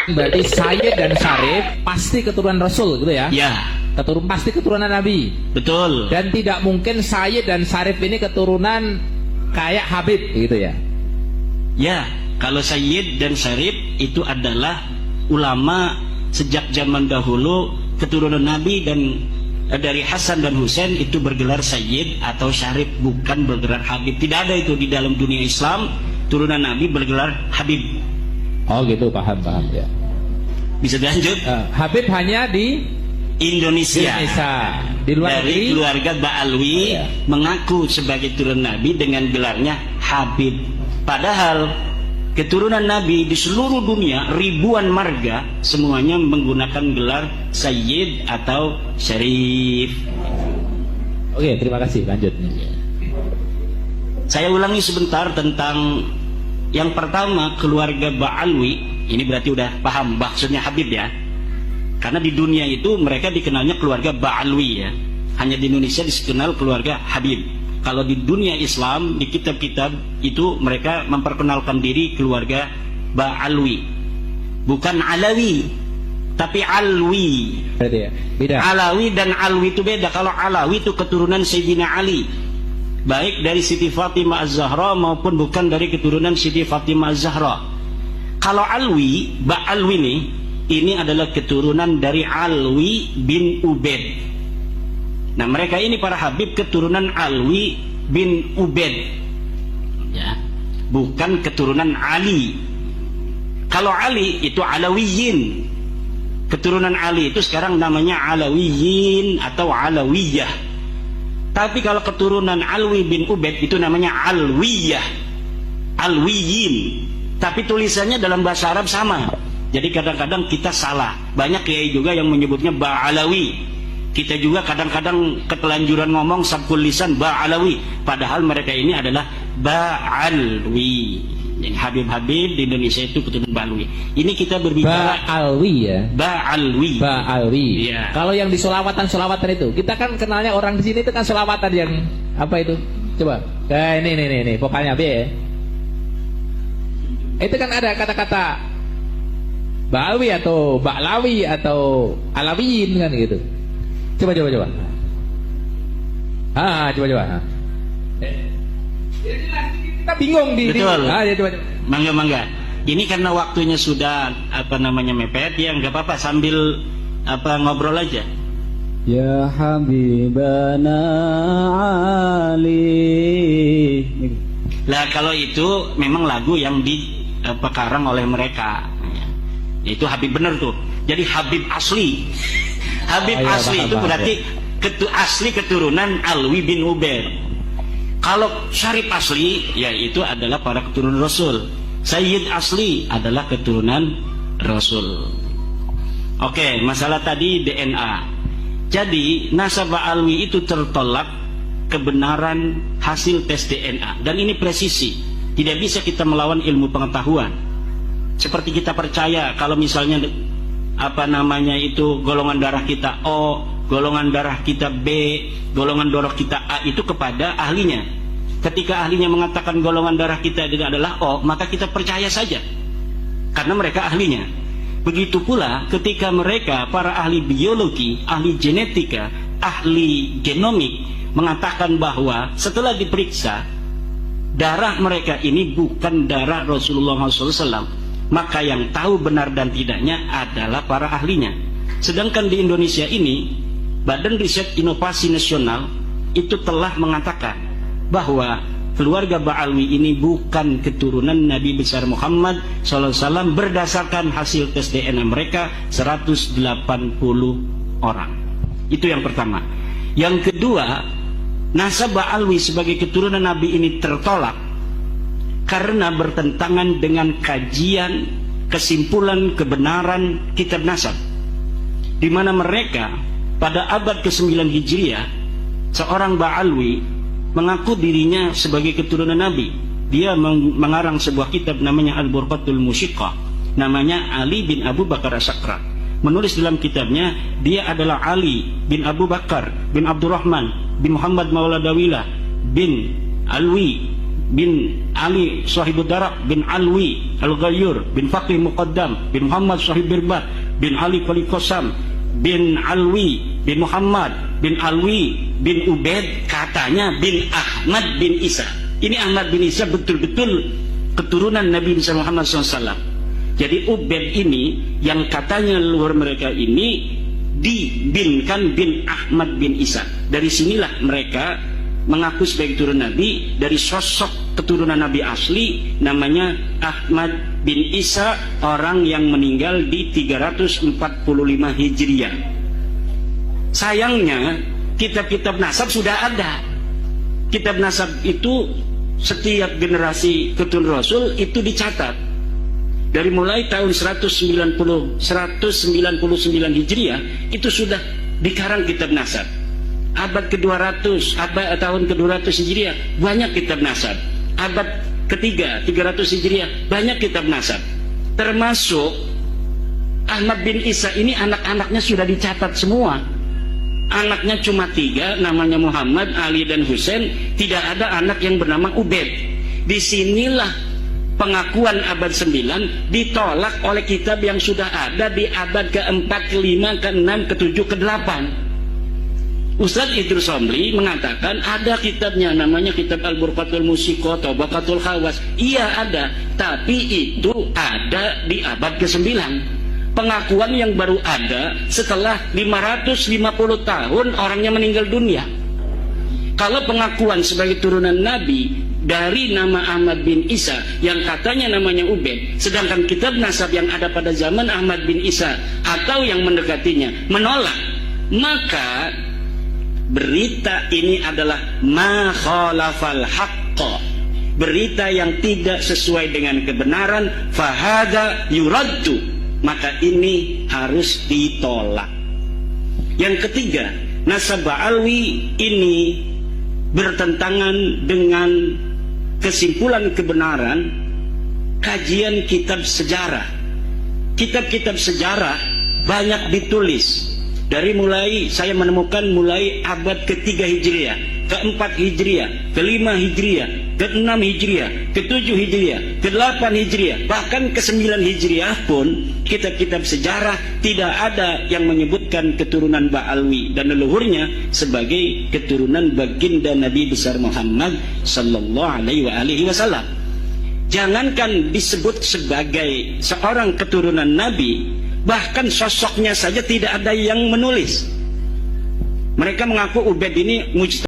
Berarti Sayyid dan Syarif pasti keturunan Rasul gitu ya? Ya, Pasti keturunan Nabi. betul. Dan tidak mungkin Sayyid dan Syarif ini keturunan kayak Habib gitu ya? Ya, kalau Sayyid dan Syarif itu adalah ulama sejak zaman dahulu keturunan Nabi, dan dari Hasan dan Husain itu bergelar Sayyid atau Syarif, bukan bergelar Habib. Tidak ada itu di dalam dunia Islam, turunan Nabi bergelar Habib. Oh gitu, paham ya. Bisa dilanjut? Habib hanya di Indonesia. Di luar Dari negeri keluarga Ba'alwi Ya. mengaku sebagai turunan Nabi dengan gelarnya Habib. Padahal keturunan Nabi di seluruh dunia ribuan marga semuanya menggunakan gelar Sayyid atau Syarif. Oke, terima kasih, lanjut. Saya ulangi sebentar tentang yang pertama, keluarga Ba'alwi. Ini berarti udah paham maksudnya Habib ya. Karena di dunia itu mereka dikenalnya keluarga Ba'alwi ya. Hanya di Indonesia dikenal keluarga Habib. Kalau di dunia Islam, di kitab-kitab itu mereka memperkenalkan diri keluarga Ba'alwi. Bukan Alawi, tapi Alwi. Berarti ya, beda. Alawi dan Alwi itu beda. Kalau Alawi itu keturunan Sayyidina Ali, baik dari Siti Fatimah Az-Zahra maupun bukan dari keturunan Siti Fatimah Az-Zahra. Kalau Alwi, Ba'alwi ini adalah keturunan dari Alwi bin Ubaid. Nah, mereka ini para Habib keturunan Alwi bin Ubaid ya, bukan keturunan Ali. Kalau Ali itu Alawiyin. Keturunan Ali itu sekarang namanya Alawiyin atau Alawiyah. Tapi kalau keturunan Alwi bin Ubaid itu namanya Alwiyah, Alwiyin. Tapi tulisannya dalam bahasa Arab sama. Jadi kadang-kadang kita salah. Banyak kiai juga yang menyebutnya Ba'alawi. Kita juga kadang-kadang ketelanjuran ngomong sabkul lisan Ba'alawi. Padahal mereka ini adalah Ba'alwi. Yang Habib-Habib di Indonesia itu keturunan Ba'alwi. Ini kita berbicara Ba'alwi ya. Ba'alwi. Ba'alwi. Iya. Kalau yang di solawatan itu, kita kan kenalnya orang di sini itu kan solawatan yang apa itu? Coba. Ini vokalnya B ya. Itu kan ada kata-kata Ba'alwi atau Ba'lawi atau Alawiyin kan gitu. Coba. Coba. Kita bingung di. Betul. Coba. Mangga. Ini karena waktunya sudah mepet ya, nggak apa-apa sambil ngobrol aja. Ya Habibana Ali. Lah kalau itu memang lagu yang dikarang oleh mereka. Itu Habib bener tuh. Jadi Habib asli. Habib asli itu berarti asli keturunan Alwi bin Ubaid. Kalau Syarif asli, ya itu adalah para keturunan Rasul. Sayyid asli adalah keturunan Rasul. Oke, masalah tadi DNA. Jadi nasabah Alwi itu tertolak kebenaran hasil tes DNA. Dan ini presisi. Tidak bisa kita melawan ilmu pengetahuan. Seperti kita percaya kalau misalnya golongan darah kita O, golongan darah kita B, golongan darah kita A itu kepada ahlinya. Ketika ahlinya mengatakan golongan darah kita itu adalah O, maka kita percaya saja karena mereka ahlinya. Begitu pula ketika mereka para ahli biologi, ahli genetika, ahli genomik mengatakan bahwa setelah diperiksa darah mereka ini bukan darah Rasulullah SAW, maka yang tahu benar dan tidaknya adalah para ahlinya. Sedangkan di Indonesia ini, Badan Riset Inovasi Nasional itu telah mengatakan bahwa keluarga Ba'alwi ini bukan keturunan Nabi besar Muhammad SAW berdasarkan hasil tes DNA mereka 180 orang. Itu yang pertama. Yang kedua, nasab Ba'alwi sebagai keturunan Nabi ini tertolak karena bertentangan dengan kajian, kesimpulan, kebenaran kitab nasab, di mana mereka pada abad ke-9 Hijriah seorang Ba'alwi mengaku dirinya sebagai keturunan Nabi. Dia mengarang sebuah kitab namanya Al-Burqatul Musyiqqah, namanya Ali bin Abu Bakar As-Sakra. Menulis dalam kitabnya dia adalah Ali bin Abu Bakar bin Abdurrahman bin Muhammad Maula Dawilah bin Alwi bin Ali Sahibud Darak bin Alwi Al-Ghayyur bin Faqih Muqaddam bin Muhammad Sahib Birbat bin Ali Qali Qasam bin Alwi bin Muhammad bin Alwi bin Ubaid, katanya bin Ahmad bin Isa. Ini Ahmad bin Isa betul-betul keturunan Nabi Muhammad SAW. Jadi Ubaid ini yang katanya leluhur mereka ini dibinkan bin Ahmad bin Isa. Dari sinilah mereka mengaku sebagai keturunan Nabi. Dari sosok keturunan Nabi asli namanya Ahmad bin Isa, orang yang meninggal di 345 Hijriah. Sayangnya kitab-kitab nasab sudah ada. Kitab nasab itu setiap generasi keturunan Rasul itu dicatat. Dari mulai tahun 199 Hijriah itu sudah dikarang kitab nasab. Abad ke-200, tahun ke-200 Hijriah banyak kitab nasab. Abad ketiga 300 Hijriah banyak kitab nasab. Termasuk Ahmad bin Isa ini anak-anaknya sudah dicatat semua. Anaknya cuma 3, namanya Muhammad, Ali dan Husain. Tidak ada anak yang bernama Ubaid. Disinilah pengakuan abad 9 ditolak oleh kitab yang sudah ada di abad ke-4, ke-5, ke-6, ke-7, ke-8. Ustadz Idrus Somli mengatakan ada kitabnya, namanya kitab Al-Burqatul Musiqo, Tabaqatul Khawas. Iya ada, tapi itu ada di abad ke-9. Pengakuan yang baru ada setelah 550 tahun orangnya meninggal dunia. Kalau pengakuan sebagai turunan Nabi dari nama Ahmad bin Isa yang katanya namanya Ubaid, sedangkan kitab nasab yang ada pada zaman Ahmad bin Isa atau yang mendekatinya menolak, maka berita ini adalah ma khalafal haqqa, berita yang tidak sesuai dengan kebenaran, fahada yuraddu, maka ini harus ditolak. Yang ketiga, nasab Alwi ini bertentangan dengan kesimpulan kebenaran kajian kitab sejarah. Kitab-kitab sejarah banyak ditulis. Dari mulai saya menemukan mulai abad ke-3 Hijriah, ke-4 Hijriah, ke-5 Hijriah, ke-6 Hijriah, ke-7 Hijriah, ke-8 Hijriah, bahkan ke-9 Hijriah pun kitab-kitab sejarah tidak ada yang menyebutkan keturunan Ba'alwi dan leluhurnya sebagai keturunan baginda Nabi besar Muhammad sallallahu alaihi wasallam. Jangankan disebut sebagai seorang keturunan Nabi, bahkan sosoknya saja tidak ada yang menulis. Mereka mengaku Ubaid ini mujtahid.